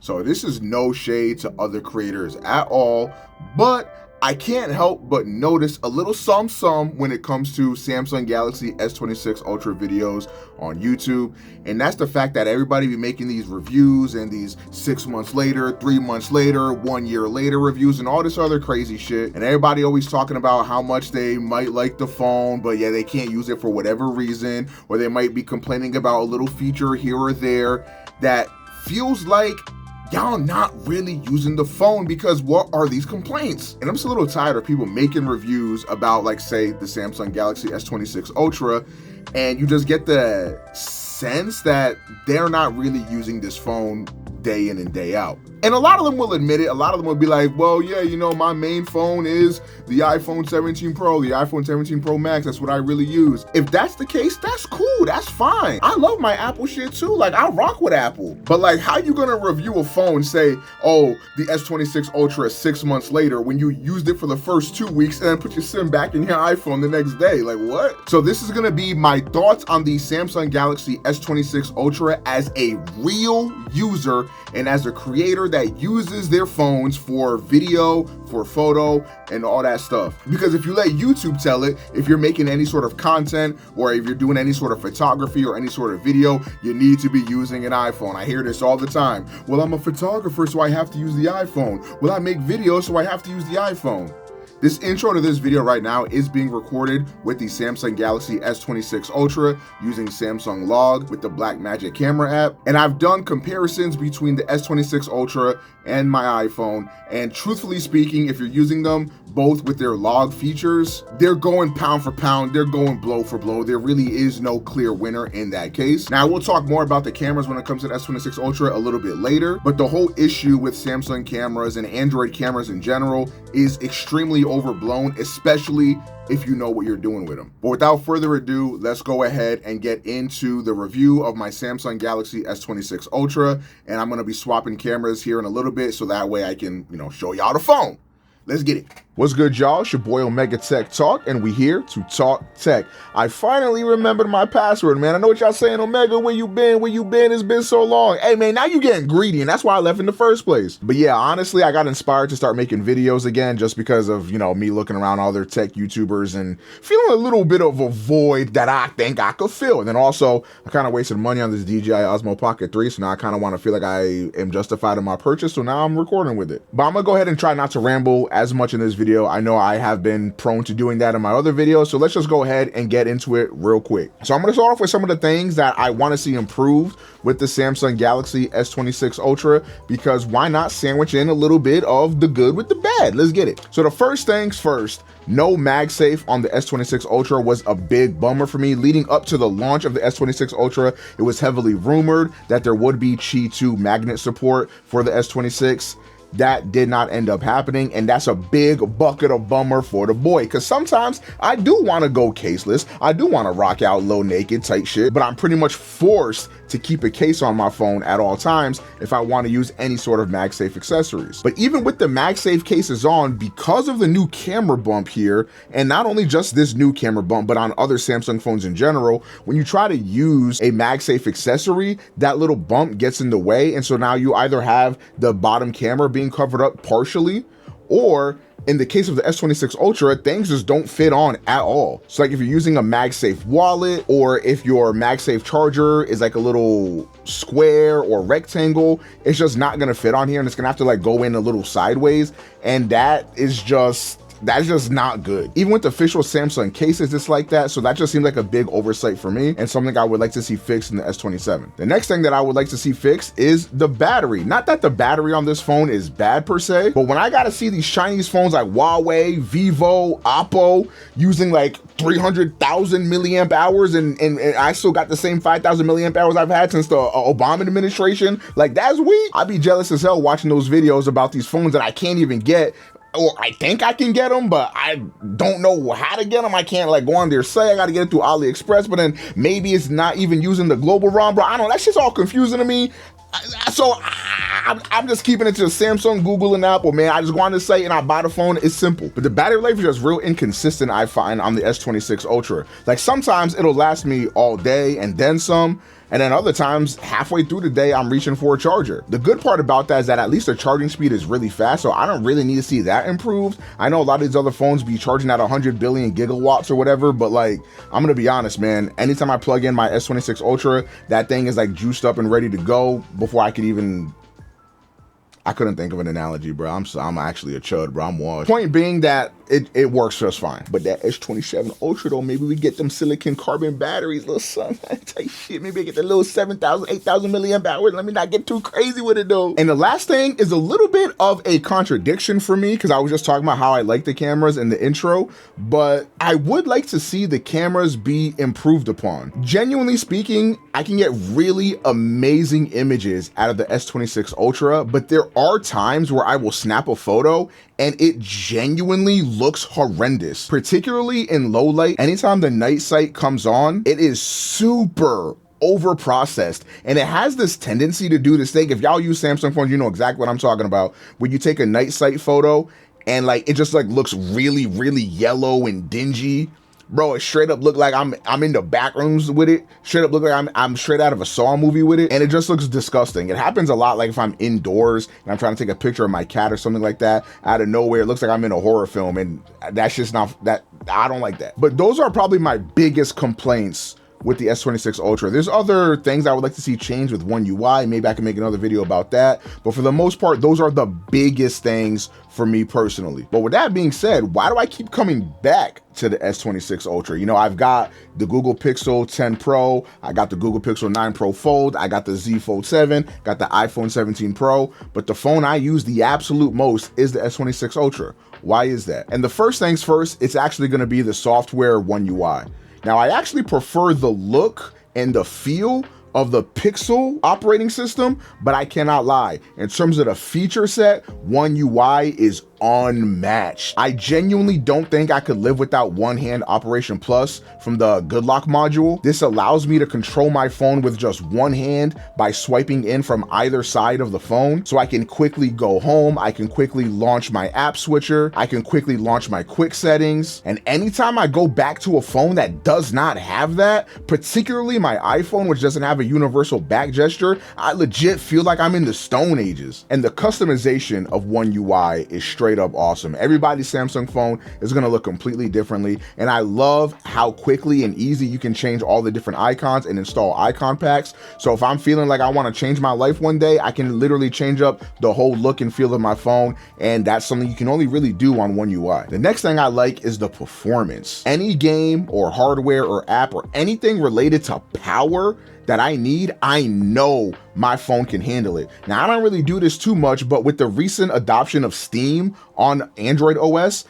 So this is no shade to other creators at all, but I can't help but notice a little some when it comes to Samsung Galaxy S26 Ultra videos on YouTube, and that's the fact that everybody be making these reviews and these 6 months later, 3 months later, 1 year later reviews and all this other crazy shit, and everybody always talking about how much they might like the phone, but yeah, they can't use it for whatever reason, or they might be complaining about a little feature here or there that feels like y'all not really using the phone, because what are these complaints? And I'm just a little tired of people making reviews about, like, say, the Samsung Galaxy S26 Ultra, and you just get the sense that they're not really using this phone day in and day out. And a lot of them will admit it. A lot of them will be like, well, yeah, you know, my main phone is the iPhone 17 Pro, the iPhone 17 Pro Max. That's what I really use. If that's the case, that's cool. That's fine. I love my Apple shit too. Like, I rock with Apple. But like, how you gonna review a phone and say, oh, the S26 Ultra 6 months later when you used it for the first 2 weeks and then put your SIM back in your iPhone the next day? Like, what? So this is gonna be my thoughts on the Samsung Galaxy S26 Ultra as a real user and as a creator that uses their phones for video, for photo, and all that stuff. Because if you let YouTube tell it, if you're making any sort of content, or if you're doing any sort of photography or any sort of video, you need to be using an iPhone. I hear this all the time. Well, I'm a photographer, so I have to use the iPhone. Well, I make videos, so I have to use the iPhone. This intro to this video right now is being recorded with the Samsung Galaxy S26 Ultra using Samsung Log with the Blackmagic camera app. And I've done comparisons between the S26 Ultra and my iPhone. And truthfully speaking, if you're using them both with their log features, they're going pound for pound, they're going blow for blow. There really is no clear winner in that case. Now, we'll talk more about the cameras when it comes to the S26 Ultra a little bit later, but the whole issue with Samsung cameras and Android cameras in general is extremely overblown, especially if you know what you're doing with them. But without further ado, let's go ahead and get into the review of my Samsung Galaxy S26 Ultra, and I'm gonna be swapping cameras here in a little bit so that way I can, you know, show y'all the phone. Let's get it. What's good, y'all? It's your boy OmegaTechTalk, and we here to talk tech. I finally remembered my password, man. I know what y'all saying, Omega, where you been? Where you been? It's been so long. Hey, man, now you getting greedy, and that's why I left in the first place. But yeah, honestly, I got inspired to start making videos again just because of, you know, me looking around other tech YouTubers and feeling a little bit of a void that I think I could fill. And then also, I kind of wasted money on this DJI Osmo Pocket 3, so now I kind of want to feel like I am justified in my purchase, so now I'm recording with it. But I'm going to go ahead and try not to ramble as much in this video. I know I have been prone to doing that in my other videos, so let's just go ahead and get into it real quick. So I'm going to start off with some of the things that I want to see improved with the Samsung Galaxy S26 Ultra, because why not sandwich in a little bit of the good with the bad? Let's get it. So the first things first, no MagSafe on the S26 Ultra was a big bummer for me. Leading up to the launch of the S26 Ultra, it was heavily rumored that there would be Qi 2 magnet support for the S26. That did not end up happening, and that's a big bucket of bummer for the boy, because sometimes I do want to go caseless. I do want to rock out low naked type shit, but I'm pretty much forced to keep a case on my phone at all times if I want to use any sort of MagSafe accessories. But even with the MagSafe cases on, because of the new camera bump here, and not only just this new camera bump, but on other Samsung phones in general, when you try to use a MagSafe accessory, that little bump gets in the way, and so now you either have the bottom camera being covered up partially, or in the case of the S26 Ultra, things just don't fit on at all. So like if you're using a MagSafe wallet, or if your MagSafe charger is like a little square or rectangle, it's just not gonna fit on here, and it's gonna have to like go in a little sideways, and that's just not good. Even with the official Samsung cases, it's like that, so that just seemed like a big oversight for me, and something I would like to see fixed in the S27. The next thing that I would like to see fixed is the battery. Not that the battery on this phone is bad per se, but when I gotta see these Chinese phones like Huawei, Vivo, Oppo using like 300,000 milliamp hours, and I still got the same 5,000 milliamp hours I've had since the Obama administration, like that's weak. I'd be jealous as hell watching those videos about these phones that I can't even get, or I think I can get them, but I don't know how to get them. I can't like go on their site. I got to get it through AliExpress, but then maybe it's not even using the global ROM, bro. I don't know. That shit's all confusing to me. So I'm just keeping it to Samsung, Google, and Apple, man. I just go on the site and I buy the phone. It's simple. But the battery life is just real inconsistent, I find, on the S26 Ultra. Like sometimes it'll last me all day and then some. And then other times, halfway through the day, I'm reaching for a charger. The good part about that is that at least the charging speed is really fast, so I don't really need to see that improved. I know a lot of these other phones be charging at 100 billion gigawatts or whatever, but like, I'm gonna be honest, man, anytime I plug in my S26 Ultra, that thing is like juiced up and ready to go before I could even, I couldn't think of an analogy, bro. I'm actually a chud, bro. I'm washed. Point being that it works just fine. But that S27 Ultra though, maybe we get them silicon carbon batteries, little son. Type shit. Maybe I get the little 7,000, 8,000 milliamp hours. Let me not get too crazy with it though. And the last thing is a little bit of a contradiction for me, because I was just talking about how I like the cameras in the intro, but I would like to see the cameras be improved upon. Genuinely speaking, I can get really amazing images out of the S26 Ultra, but there are times where I will snap a photo and it genuinely looks horrendous, particularly in low light. Anytime the night sight comes on, it is super over processed, and it has this tendency to do this thing. If y'all use Samsung phones, you know exactly what I'm talking about. When you take a night sight photo and like it just like looks really, really yellow and dingy. Bro, it straight up look like I'm in the back rooms with it. Straight up look like I'm straight out of a Saw movie with it. And it just looks disgusting. It happens a lot, like if I'm indoors and I'm trying to take a picture of my cat or something like that, out of nowhere, it looks like I'm in a horror film, and that's just not, that I don't like that. But those are probably my biggest complaints with the S26 Ultra. There's other things I would like to see change with One UI. Maybe I can make another video about that. But for the most part, those are the biggest things for me personally. But with that being said, why do I keep coming back to the S26 Ultra? You know, I've got the Google Pixel 10 Pro, I got the Google Pixel 9 Pro Fold, I got the Z Fold 7, got the iPhone 17 Pro, but the phone I use the absolute most is the S26 Ultra. Why is that? And the first things first, it's actually gonna be the software One UI. Now, I actually prefer the look and the feel of the Pixel operating system, but I cannot lie. In terms of the feature set, One UI is unmatched. I genuinely don't think I could live without One Hand Operation Plus from the Good Lock module. This allows me to control my phone with just one hand by swiping in from either side of the phone. So I can quickly go home, I can quickly launch my app switcher, I can quickly launch my quick settings. And anytime I go back to a phone that does not have that, particularly my iPhone, which doesn't have a universal back gesture, I legit feel like I'm in the Stone Ages. And the customization of One UI is straight up awesome. Everybody's Samsung phone is gonna look completely differently, and I love how quickly and easy you can change all the different icons and install icon packs. So if I'm feeling like I wanna change my life one day, I can literally change up the whole look and feel of my phone, and that's something you can only really do on One UI. The next thing I like is the performance. Any game or hardware or app or anything related to power that I need, I know my phone can handle it. Now, I don't really do this too much, but with the recent adoption of Steam on Android OS,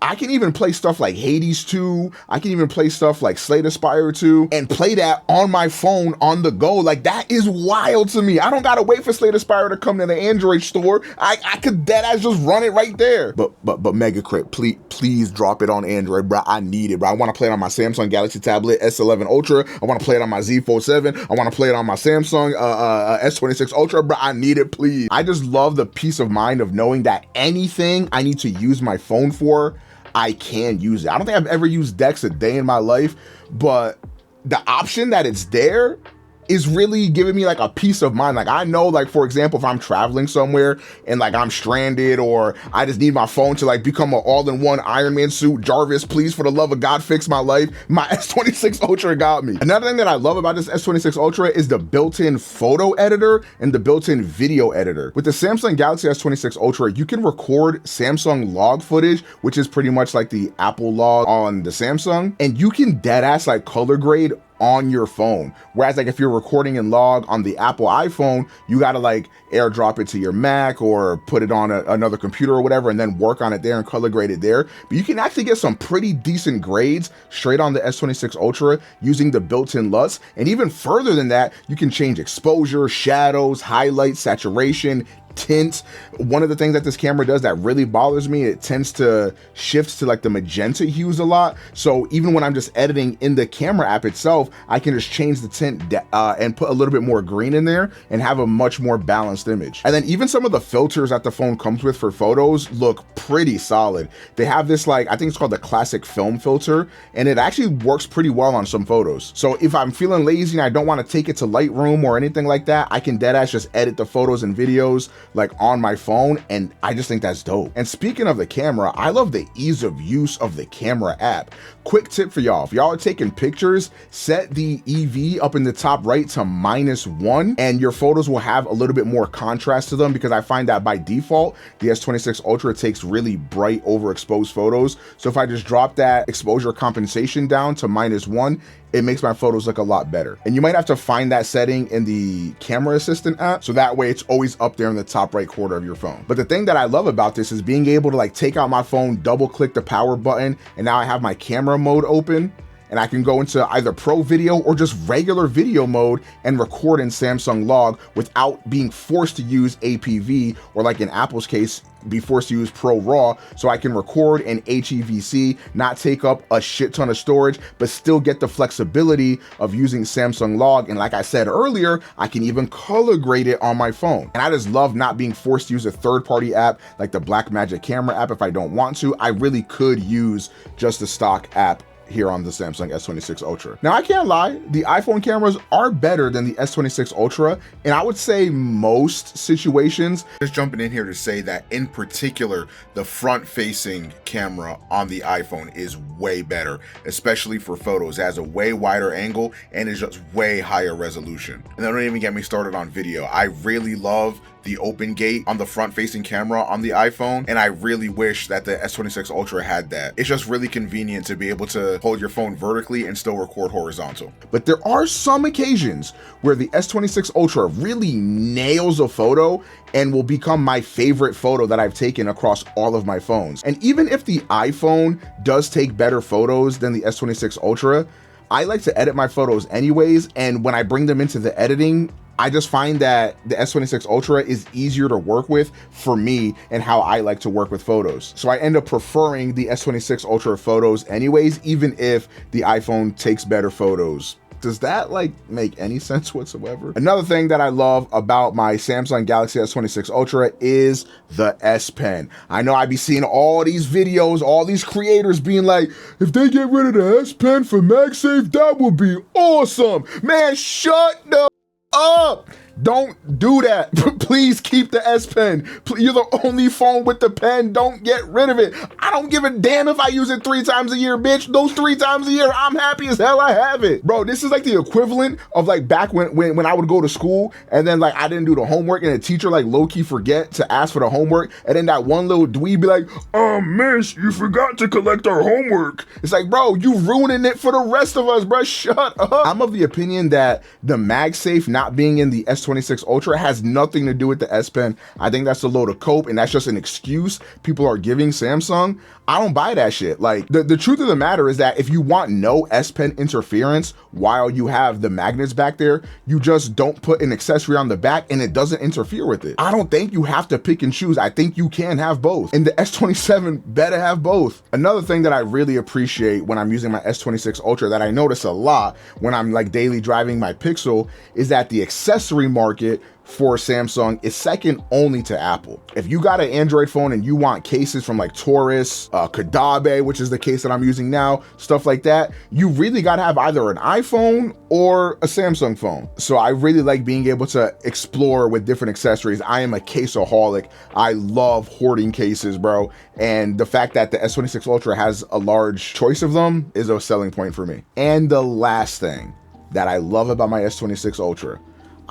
I can even play stuff like Hades 2, I can even play stuff like Slay the Spire 2, and play that on my phone on the go. Like, that is wild to me. I don't gotta wait for Slay the Spire to come to the Android store. I could deadass just run it right there. But MegaCrit, please drop it on Android, bro. I need it, bro. I wanna play it on my Samsung Galaxy tablet S11 Ultra. I wanna play it on my Z Fold 7. I wanna play it on my Samsung S26 Ultra, bro. I need it, please. I just love the peace of mind of knowing that anything I need to use my phone for, I can use it. I don't think I've ever used Dex a day in my life, but the option that it's there is really giving me like a peace of mind. Like, I know, like, for example, if I'm traveling somewhere and like I'm stranded, or I just need my phone to like become an all-in-one Iron Man suit, Jarvis, please, for the love of God, fix my life, my S26 Ultra got me. Another thing that I love about this S26 Ultra is the built-in photo editor and the built-in video editor. With the Samsung Galaxy S26 Ultra, you can record Samsung log footage, which is pretty much like the Apple log on the Samsung, and you can deadass like color grade on your phone. Whereas like if you're recording in log on the Apple iPhone, you gotta like airdrop it to your Mac or put it on another computer or whatever, and then work on it there and color grade it there. But you can actually get some pretty decent grades straight on the S26 Ultra using the built-in LUTs. And even further than that, you can change exposure, shadows, highlights, saturation, tint. One of the things that this camera does that really bothers me, it tends to shift to like the magenta hues a lot. So even when I'm just editing in the camera app itself, I can just change the tint and put a little bit more green in there and have a much more balanced image. And then even some of the filters that the phone comes with for photos look pretty solid. They have this, like, I think it's called the classic film filter, and it actually works pretty well on some photos. So if I'm feeling lazy and I don't want to take it to Lightroom or anything like that, I can deadass just edit the photos and videos like on my phone, and I just think that's dope. And speaking of the camera, I love the ease of use of the camera app. Quick tip for y'all, if y'all are taking pictures, set the EV up in the top right to -1, and your photos will have a little bit more contrast to them, because I find that by default, the S26 Ultra takes really bright overexposed photos. So if I just drop that exposure compensation down to -1, it makes my photos look a lot better. And you might have to find that setting in the camera assistant app, so that way it's always up there in the top right corner of your phone. But the thing that I love about this is being able to like take out my phone, double click the power button, and now I have my camera mode open, and I can go into either pro video or just regular video mode and record in Samsung Log without being forced to use APV, or like in Apple's case, be forced to use Pro RAW. So I can record in HEVC, not take up a shit ton of storage, but still get the flexibility of using Samsung Log. And like I said earlier, I can even color grade it on my phone. And I just love not being forced to use a third-party app like the Blackmagic camera app if I don't want to. I really could use just the stock app here on the Samsung S26 Ultra. Now, I can't lie, the iPhone cameras are better than the S26 Ultra, and I would say most situations. Just jumping in here to say that in particular, the front-facing camera on the iPhone is way better, especially for photos. It has a way wider angle and is just way higher resolution. And don't even get me started on video. I really love the open gate on the front-facing camera on the iPhone, and I really wish that the S26 Ultra had that. It's just really convenient to be able to hold your phone vertically and still record horizontal. But there are some occasions where the S26 Ultra really nails a photo and will become my favorite photo that I've taken across all of my phones. And even if the iPhone does take better photos than the S26 Ultra, I like to edit my photos anyways, and when I bring them into the editing, I just find that the S26 Ultra is easier to work with for me and how I like to work with photos. So I end up preferring the S26 Ultra photos anyways, even if the iPhone takes better photos. Does that like make any sense whatsoever? Another thing that I love about my Samsung Galaxy S26 Ultra is the S Pen. I know I be seeing all these videos, all these creators being like, if they get rid of the S Pen for MagSafe, that would be awesome. Man, shut the up. Don't do that. Please keep the S Pen. You're the only phone with the pen. Don't get rid of it. I don't give a damn if I use it 3 times a year, bitch. Those 3 times a year, I'm happy as hell I have it. Bro, this is like the equivalent of like back when I would go to school and then like I didn't do the homework and the teacher like low-key forget to ask for the homework, and then that one little dweeb be like, miss, you forgot to collect our homework. It's like, bro, you ruining it for the rest of us, bro. Shut up. I'm of the opinion that the MagSafe not being in the S26 Ultra has nothing to do with the S Pen. I think that's a load of cope, and that's just an excuse people are giving Samsung. I don't buy that shit. Like, the truth of the matter is that if you want no S Pen interference while you have the magnets back there, you just don't put an accessory on the back and it doesn't interfere with it. I don't think you have to pick and choose. I think you can have both, and the S27 better have both. Another thing that I really appreciate when I'm using my S26 Ultra that I notice a lot when I'm like daily driving my Pixel is that the accessory market for Samsung is second only to Apple. If you got an Android phone and you want cases from like Taurus, Kadabe, which is the case that I'm using now, stuff like that, you really gotta have either an iPhone or a Samsung phone. So I really like being able to explore with different accessories. I am a caseaholic. I love hoarding cases, bro. And the fact that the S26 Ultra has a large choice of them is a selling point for me. And the last thing that I love about my S26 Ultra,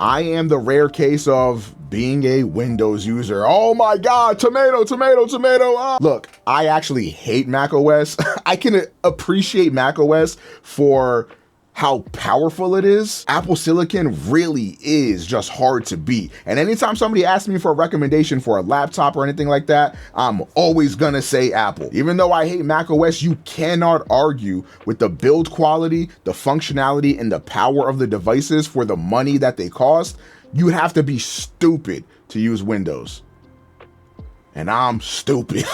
I am the rare case of being a Windows user. Oh my God, tomato, tomato, tomato. Look, I actually hate macOS. I can appreciate macOS for how powerful it is. Apple Silicon really is just hard to beat. And anytime somebody asks me for a recommendation for a laptop or anything like that, I'm always gonna say Apple. Even though I hate macOS, you cannot argue with the build quality, the functionality, and the power of the devices for the money that they cost. You have to be stupid to use Windows. And I'm stupid.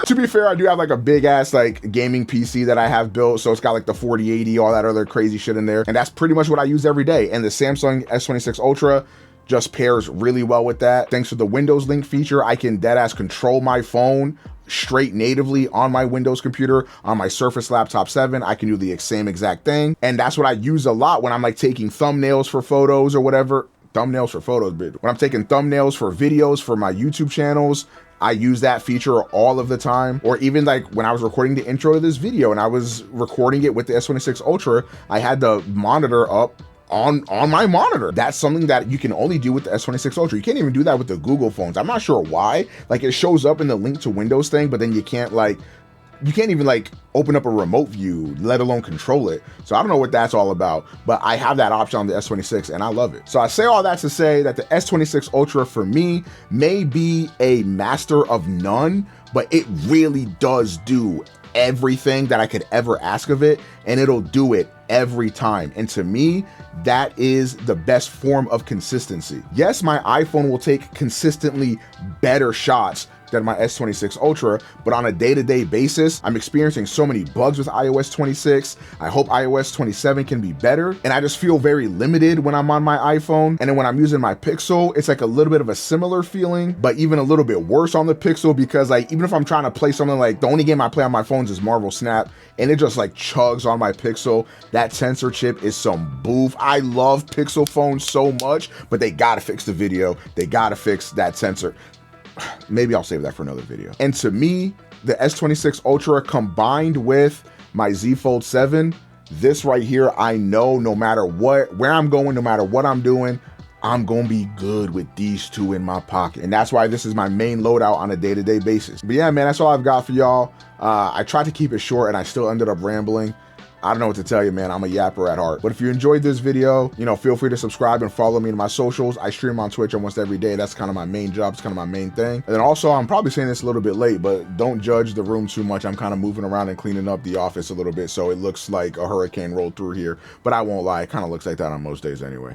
To be fair, I do have like a big ass like gaming PC that I have built. So it's got like the 4080, all that other crazy shit in there. And that's pretty much what I use every day. And the Samsung S26 Ultra just pairs really well with that. Thanks to the Windows Link feature, I can deadass control my phone straight natively on my Windows computer. On my Surface Laptop 7, I can do the same exact thing. And that's what I use a lot when I'm like taking thumbnails for photos or whatever. Thumbnails for photos, but when I'm taking thumbnails for videos for my YouTube channels, I use that feature all of the time. Or even like when I was recording the intro to this video and I was recording it with the S26 Ultra, I had the monitor up on my monitor. That's something that you can only do with the S26 Ultra. You can't even do that with the Google phones. I'm not sure why. Like it shows up in the link to Windows thing, but then you can't even like open up a remote view, let alone control it. So I don't know what that's all about, but I have that option on the S26 and I love it. So I say all that to say that the S26 Ultra for me may be a master of none, but it really does do everything that I could ever ask of it, and it'll do it every time. And to me, that is the best form of consistency. Yes, my iPhone will take consistently better shots than my S26 Ultra, but on a day-to-day basis, I'm experiencing so many bugs with iOS 26. I hope iOS 27 can be better, and I just feel very limited when I'm on my iPhone. And then when I'm using my Pixel, it's like a little bit of a similar feeling, but even a little bit worse on the Pixel, because like even if I'm trying to play something, like the only game I play on my phones is Marvel Snap, and it just like chugs on my Pixel. That sensor chip is some boof. I love Pixel phones so much, but they gotta fix the video. They gotta fix that sensor. Maybe I'll save that for another video. And to me, the S26 Ultra combined with my Z Fold 7, this right here, I know no matter where I'm going, no matter what I'm doing, I'm gonna be good with these two in my pocket. And that's why this is my main loadout on a day-to-day basis. But yeah, man, that's all I've got for y'all. I tried to keep it short and I still ended up rambling. I don't know what to tell you, man. I'm a yapper at heart. But if you enjoyed this video, you know, feel free to subscribe and follow me in my socials. I stream on Twitch almost every day. That's kind of my main job. It's kind of my main thing. And then also, I'm probably saying this a little bit late, but don't judge the room too much. I'm kind of moving around and cleaning up the office a little bit, so it looks like a hurricane rolled through here. But I won't lie, it kind of looks like that on most days anyway.